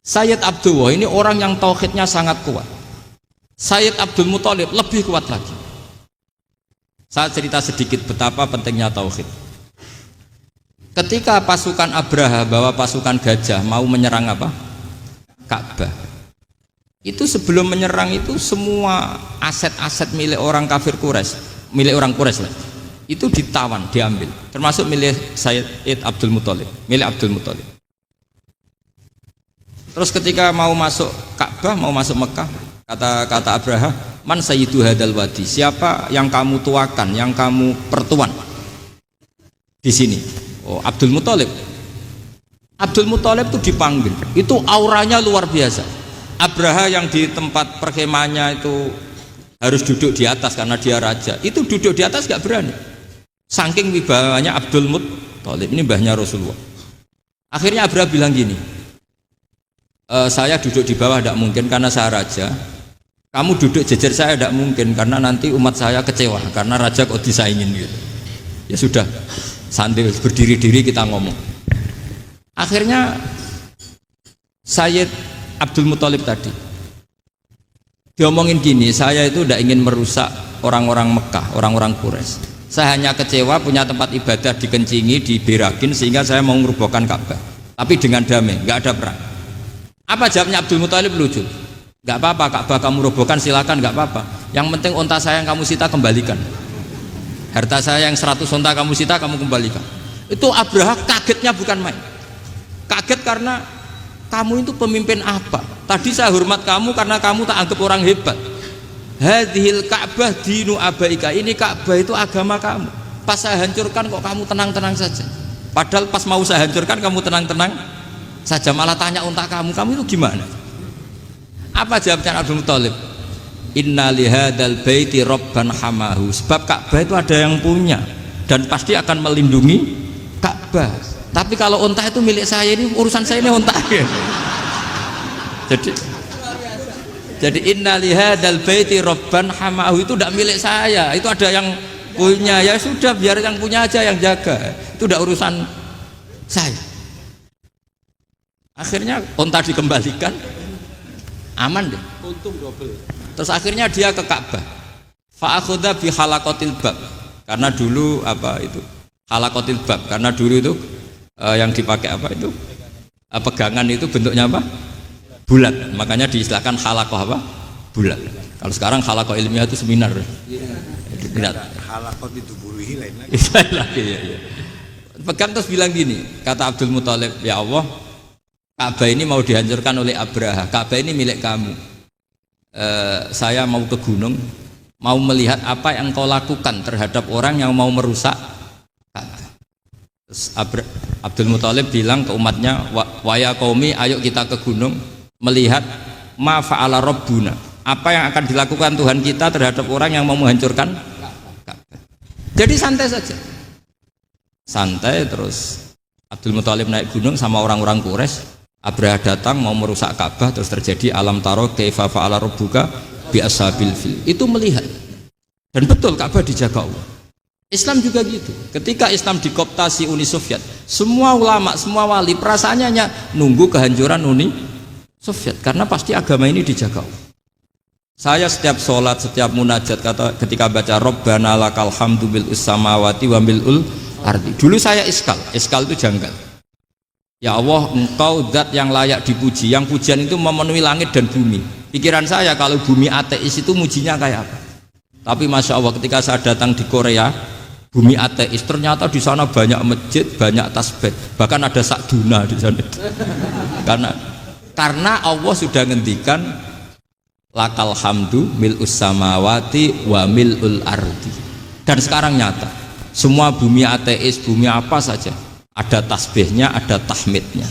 Sayyid Abdullah ini orang yang tauhidnya sangat kuat. Sayyid Abdul Muthalib lebih kuat lagi. Saya cerita sedikit betapa pentingnya tauhid. Ketika pasukan Abraha bawa pasukan gajah mau menyerang apa? Ka'bah. Itu sebelum menyerang itu semua aset-aset milik orang kafir Quraisy, milik orang Quraisy lah, itu ditawan, diambil, termasuk milik Sayyid Abdul Muthalib, milik Abdul Muthalib. Terus ketika mau masuk Ka'bah, mau masuk Mekah, kata Abraha, man sayyidu hadal wadi, siapa yang kamu tuakan, yang kamu pertuan di sini? Oh, Abdul Muthalib. Abdul Muthalib itu dipanggil, itu auranya luar biasa. Abraha yang di tempat perkemahannya itu harus duduk di atas karena dia raja, itu duduk di atas gak berani, saking wibawanya Abdul Muthalib, ini mbahnya Rasulullah. Akhirnya Abraha bilang gini, saya duduk di bawah tidak mungkin karena saya raja, kamu duduk jejer saya tidak mungkin karena nanti umat saya kecewa karena raja kok disaingin gitu. Ya sudah, sambil berdiri-diri kita ngomong. Akhirnya Sayyid Abdul Muthalib tadi diomongin gini, saya itu tidak ingin merusak orang-orang Mekah, orang-orang Quraisy. Saya hanya kecewa punya tempat ibadah dikencingi, diberakin, sehingga saya mau merubuhkan Ka'bah, tapi dengan damai, nggak ada perang. Apa jawabnya Abdul Muthalib? Lucu. Nggak apa-apa, Ka'bah kamu robohkan silakan, nggak apa-apa. Yang penting unta saya yang kamu sita kembalikan. Harta saya yang 100 unta kamu sita kamu kembalikan. Itu Abraha kagetnya bukan main. Kaget karena kamu itu pemimpin apa? Tadi saya hormat kamu karena kamu tak anggap orang hebat. Hadhil Ka'bah dinu abaika, ini Ka'bah itu agama kamu. Pas saya hancurkan kok kamu tenang-tenang saja. Padahal pas mau saya hancurkan kamu tenang-tenang saja, malah tanya unta kamu itu gimana? Apa jawabnya Abdul Muthalib? Inna lihadal baiti robban hamahu, sebab Ka'bah itu ada yang punya dan pasti akan melindungi Ka'bah. Tapi kalau unta itu milik saya, ini urusan saya, ini unta. Jadi inna lihadal baiti robban hamahu itu tidak milik saya, itu ada yang punya. Ya sudah, biar yang punya aja yang jaga, itu tidak urusan saya. Akhirnya unta dikembalikan, aman deh, untung double. Terus akhirnya dia ke Ka'bah, fa'akhudha bi halaqatil bab, karena dulu apa itu halaqatil bab, karena dulu itu yang dipakai apa itu pegangan itu bentuknya apa, bulat, makanya diistilahkan halaqah apa, bulat. Kalau sekarang halaqah ilmiah itu seminar. Halaqah itu buruhi lain lagi. Ya. Pegang terus bilang gini, kata Abdul Muthalib, ya Allah, Ka'bah ini mau dihancurkan oleh Abraha, Ka'bah ini milik kamu. Saya mau ke gunung, mau melihat apa yang kau lakukan terhadap orang yang mau merusak Ka'bah. Terus Abdul Muthalib bilang ke umatnya, wa ya qaumi, ayo kita ke gunung melihat ma fa'ala rabbuna, apa yang akan dilakukan Tuhan kita terhadap orang yang mau menghancurkan Ka'bah. Jadi santai saja, santai. Terus Abdul Muthalib naik gunung sama orang-orang Quraisy. Abraha datang mau merusak Ka'bah, terus terjadi alam taro kaifa fa'ala rabbuka bi ashabil fil. Itu melihat, dan betul Ka'bah dijaga Allah. Islam juga gitu. Ketika Islam dikooptasi Uni Soviet, semua ulama, semua wali perasaannya hanya nunggu kehancuran Uni Soviet, karena pasti agama ini dijaga Allah. Saya setiap sholat, setiap munajat, ketika baca Rabbana lakal hamdu bil samawati wa mil'ul ardi. Dulu saya iskal itu janggal. Ya Allah, engkau zat yang layak dipuji, yang pujian itu memenuhi langit dan bumi. Pikiran saya kalau bumi ateis itu mujinya kayak apa? Tapi Masya Allah, ketika saya datang di Korea, bumi ateis, ternyata di sana banyak masjid, banyak tasbih, bahkan ada sakduna di sana. Karena Allah sudah ngendikan lakal hamdu mil'us samawati wa mil'ul ardi. Dan sekarang nyata, semua bumi ateis, bumi apa saja, ada tasbihnya, ada tahmidnya.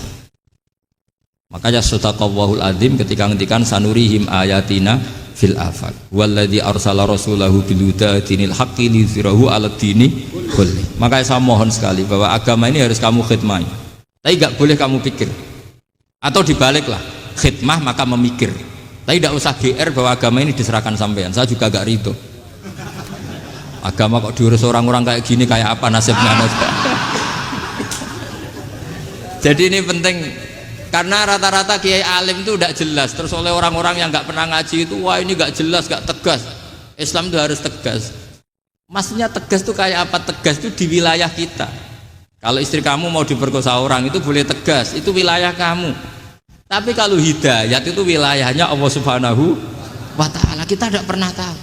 Makanya sadaqallahul adzim ketika ngendikan sanurihim ayatina fil afaq walladzi arsala rasulahu bil huda dinil haqqi liyuzhirahu 'alad dini kulli. Makanya saya mohon sekali bahwa agama ini harus kamu khidmah, tapi enggak boleh kamu pikir, atau dibaliklah, khidmah maka memikir, tapi tidak usah GR bahwa agama ini diserahkan sampean. Saya juga agak ridho, agama kok diurus orang-orang kayak gini, kayak apa nasibnya. Jadi ini penting Karena rata-rata kiai alim itu tidak jelas, terus oleh orang-orang yang nggak pernah ngaji itu, wah ini nggak jelas, nggak tegas. Islam itu harus tegas. Maksudnya tegas itu kayak apa? Tegas itu di wilayah kita. Kalau istri kamu mau diperkosa orang itu boleh tegas, itu wilayah kamu. Tapi kalau hidayat itu wilayahnya Allah Subhanahu wa Ta'ala, kita tidak pernah tahu.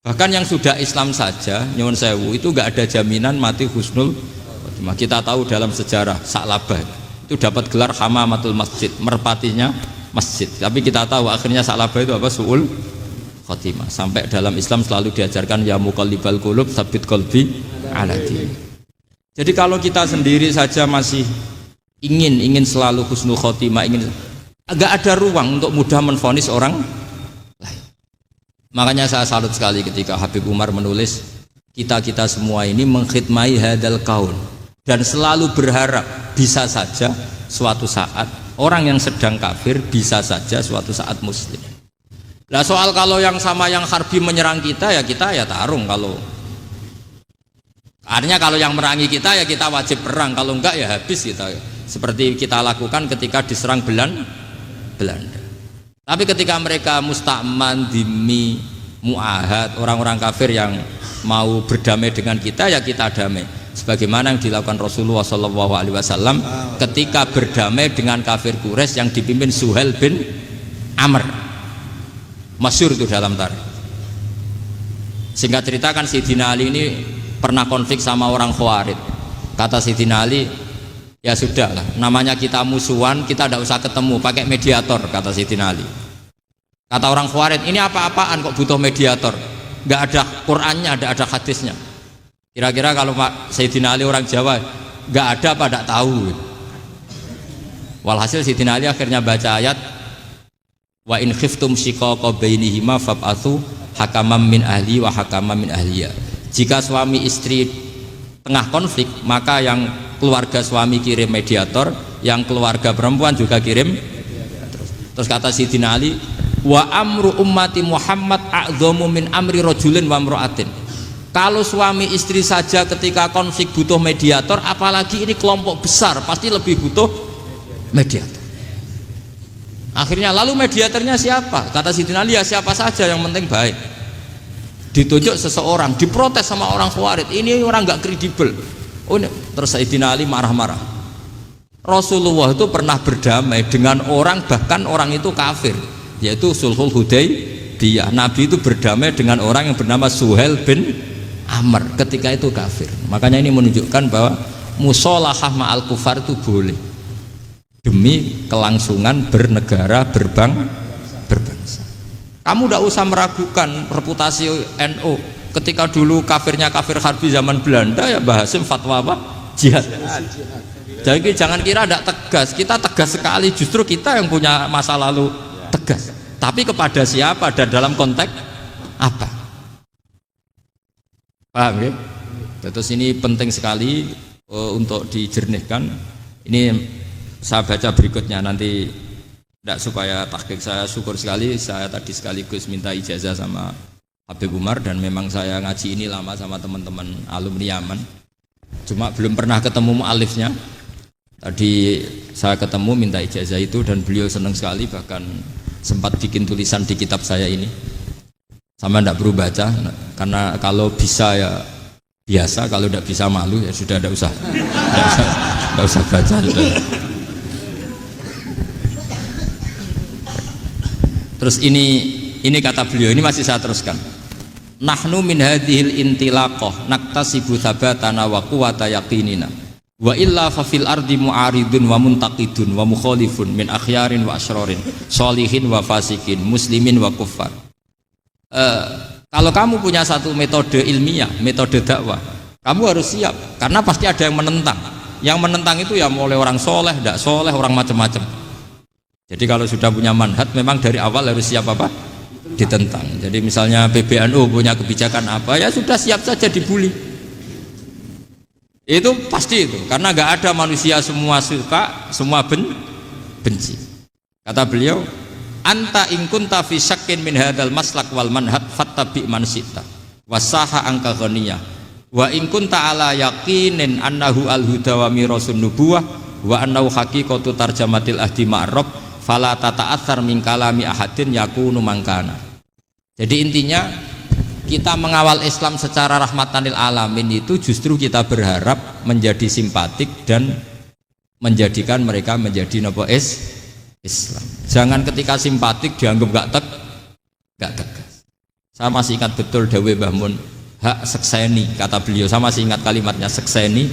Bahkan yang sudah Islam saja, nyuwun sewu, itu nggak ada jaminan mati husnul khotimah. Kita tahu dalam sejarah Sa'labah itu dapat gelar hamamatul masjid, merpatinya masjid. Tapi kita tahu akhirnya Sa'labah itu apa? Su'ul khotimah. Sampai dalam Islam selalu diajarkan ya muqallibal qulub tsabit qalbi ala din. Jadi kalau kita sendiri saja masih ingin selalu husnul khotimah, agak ada ruang untuk mudah menvonis orang lain. Makanya saya salut sekali ketika Habib Umar menulis kita semua ini mengkhidmai hadal kaun dan selalu berharap bisa saja suatu saat orang yang sedang kafir bisa saja suatu saat muslim. Nah soal kalau yang sama yang harbi menyerang kita ya tarung. Kalau artinya kalau yang merangi kita ya kita wajib perang, kalau enggak ya habis kita. Seperti kita lakukan ketika diserang Belanda. Tapi ketika mereka musta'man, dhimmi, mu'ahad, orang-orang kafir yang mau berdamai dengan kita ya kita damai. Sebagaimana yang dilakukan Rasulullah SAW ketika berdamai dengan kafir Quraisy yang dipimpin Suhail bin Amr. Masyhur itu dalam tarikh. Singkat cerita kan Sayyidina Ali ini pernah konflik sama orang Khawarij. Kata Sayyidina Ali, ya sudahlah, namanya kita musuhan, kita tidak usah ketemu, pakai mediator, kata Sayyidina Ali. Kata orang Khawarij, ini apa-apaan kok butuh mediator? Nggak ada Qur'annya, ada hadisnya. Kira-kira kalau Pak Sayyidina Ali orang Jawa, nggak ada apa tidak tahu. Walhasil Sayyidina Ali akhirnya baca ayat wa in khiftum shiqaqa bainihima fab'atsu hakaman min ahli wa hakaman min ahliya. Jika suami istri tengah konflik, maka yang keluarga suami kirim mediator, yang keluarga perempuan juga kirim. Terus kata Sayyidina Ali, wa amru ummati Muhammad a'dhamu min amri rajulin wa imra'atin. Kalau suami istri saja ketika konflik butuh mediator, apalagi ini kelompok besar pasti lebih butuh mediator. Akhirnya lalu mediatornya siapa? Kata Sayyidina Ali, ya siapa saja yang penting baik. Ditunjuk seseorang, diprotes sama orang Khawarij, ini orang nggak kredibel. Oh, terus Sayyidina Ali marah-marah. Rasulullah itu pernah berdamai dengan orang, bahkan orang itu kafir, yaitu Sulhul Hudaybiyah. Nabi itu berdamai dengan orang yang bernama Suhail bin Amr ketika itu kafir. Makanya ini menunjukkan bahwa musolahah ma'al kufar itu boleh demi kelangsungan bernegara, berbangsa. Kamu tidak usah meragukan reputasi NU. Ketika dulu kafirnya kafir harbi zaman Belanda, ya Mbah Hasim fatwa apa? Jihad. Jadi jangan kira tidak tegas, kita tegas sekali, justru kita yang punya masa lalu tegas. Tapi kepada siapa dan dalam konteks apa? Paham ya? Terus ini penting sekali untuk dijernihkan. Ini saya baca berikutnya nanti, tidak supaya tahqiq saya syukur sekali, saya tadi sekaligus minta ijazah sama Habib Umar dan memang saya ngaji ini lama sama teman-teman alumni Yaman. Cuma belum pernah ketemu mu'alifnya. Tadi saya ketemu minta ijazah itu dan beliau senang sekali, bahkan sempat bikin tulisan di kitab saya ini. Sama tidak perlu baca, karena kalau bisa ya biasa, kalau tidak bisa malu ya sudah, tidak usah baca sudah. Terus ini kata beliau, ini masih saya teruskan. Nahnu min hadhil intilaqah naktasibu thabatana wa quwwata yaqinina wa illa fa fil ardi mu'aridun wa muntaqidun wa mukhalifun min akhyarin wa asyrarin sholihin wa fasikin muslimin wa kuffar. Kalau kamu punya satu metode ilmiah, metode dakwah, kamu harus siap, karena pasti ada yang menentang. Yang menentang itu ya mulai orang soleh, tidak soleh, orang macam-macam. Jadi kalau sudah punya manhaj, memang dari awal harus siap apa? Ditentang. Jadi misalnya PBNU punya kebijakan apa, ya sudah siap saja dibully. Itu pasti itu, karena nggak ada manusia semua suka, semua benci. Kata beliau, anta in kunta fi syakkin min hadzal maslak wal manhaj fattabi man syi'ta wasaha angka ghaniyah wa in kunta ala yaqinin annahu al huda wa mirasun nubuwah wa annau haqiqatu tarjamatil ahdi ma'rab fala tata'atsar min kalami ahadin yakunu mangkana. Jadi intinya kita mengawal Islam secara rahmatan lil alamin itu justru kita berharap menjadi simpatik dan menjadikan mereka menjadi nopo Islam. Jangan ketika simpatik dianggap gak tegas. Saya masih ingat betul dawuh Mbah Mun, hak sekseni, kata beliau, saya masih ingat kalimatnya, sekseni